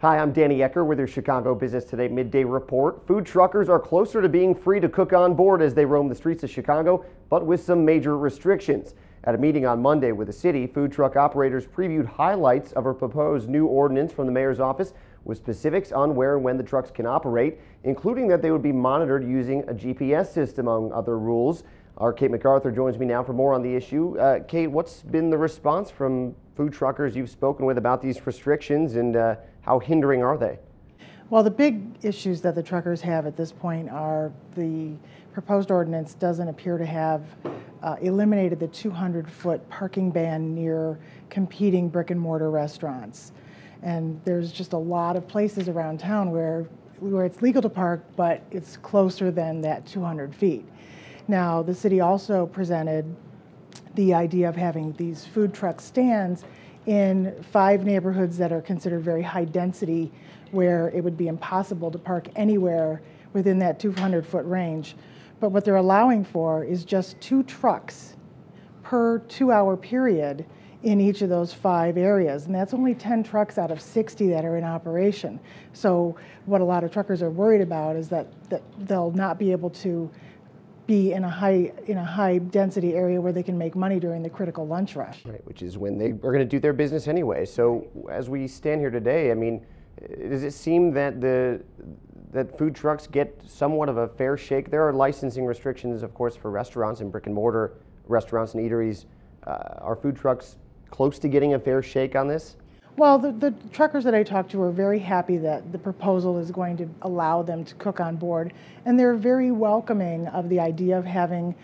Hi, I'm Danny Ecker with your Chicago Business Today Midday Report. Food truckers are closer to being free to cook on board as they roam the streets of Chicago, but with some major restrictions. At a meeting on Monday with the city, food truck operators previewed highlights of a proposed new ordinance from the mayor's office with specifics on where and when the trucks can operate, including that they would be monitored using a GPS system, among other rules. Our Kate MacArthur joins me now for more on the issue. Kate, what's been the response from food truckers you've spoken with about these restrictions, and how hindering are they? Well, the big issues that the truckers have at this point are the proposed ordinance doesn't appear to have eliminated the 200-foot parking ban near competing brick and mortar restaurants. And there's just a lot of places around town where it's legal to park, but it's closer than that 200 feet. Now, the city also presented the idea of having these food truck stands in 5 neighborhoods that are considered very high density, where it would be impossible to park anywhere within that 200-foot range. But what they're allowing for is just 2 trucks per 2-hour period in each of those 5 areas. And that's only 10 trucks out of 60 that are in operation. So what a lot of truckers are worried about is that they'll not be able to be in a high density area where they can make money during the critical lunch rush. Right, which is when they are going to do their business anyway. So as we stand here today, I mean, does it seem that that food trucks get somewhat of a fair shake? There are licensing restrictions, of course, for restaurants and brick and mortar restaurants and eateries. Are food trucks close to getting a fair shake on this? Well, the truckers that I talked to are very happy that the proposal is going to allow them to cook on board, and they're very welcoming of the idea of having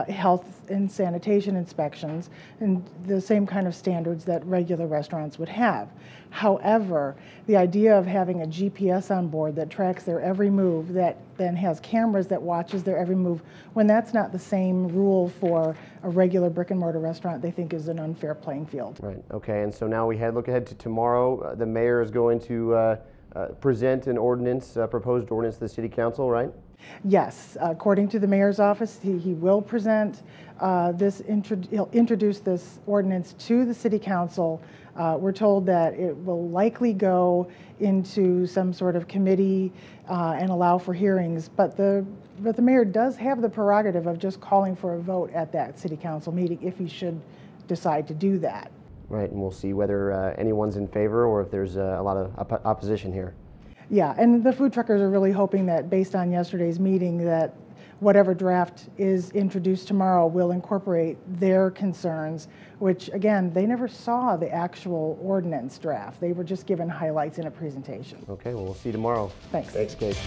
health and sanitation inspections and the same kind of standards that regular restaurants would have. However, the idea of having a GPS on board that tracks their every move, that then has cameras that watches their every move, when that's not the same rule for a regular brick and mortar restaurant, they think is an unfair playing field. Right, okay, and so now we look ahead to tomorrow. The mayor is going to present an ordinance, proposed ordinance to the city council, right? Yes, according to the mayor's office, he will present he'll introduce this ordinance to the city council. We're told that it will likely go into some sort of committee and allow for hearings, but the mayor does have the prerogative of just calling for a vote at that city council meeting if he should decide to do that. Right, and we'll see whether anyone's in favor or if there's a lot of opposition here. Yeah, and the food truckers are really hoping that, based on yesterday's meeting, that whatever draft is introduced tomorrow will incorporate their concerns, which, again, they never saw the actual ordinance draft. They were just given highlights in a presentation. Okay, well, we'll see you tomorrow. Thanks. Thanks, Kate.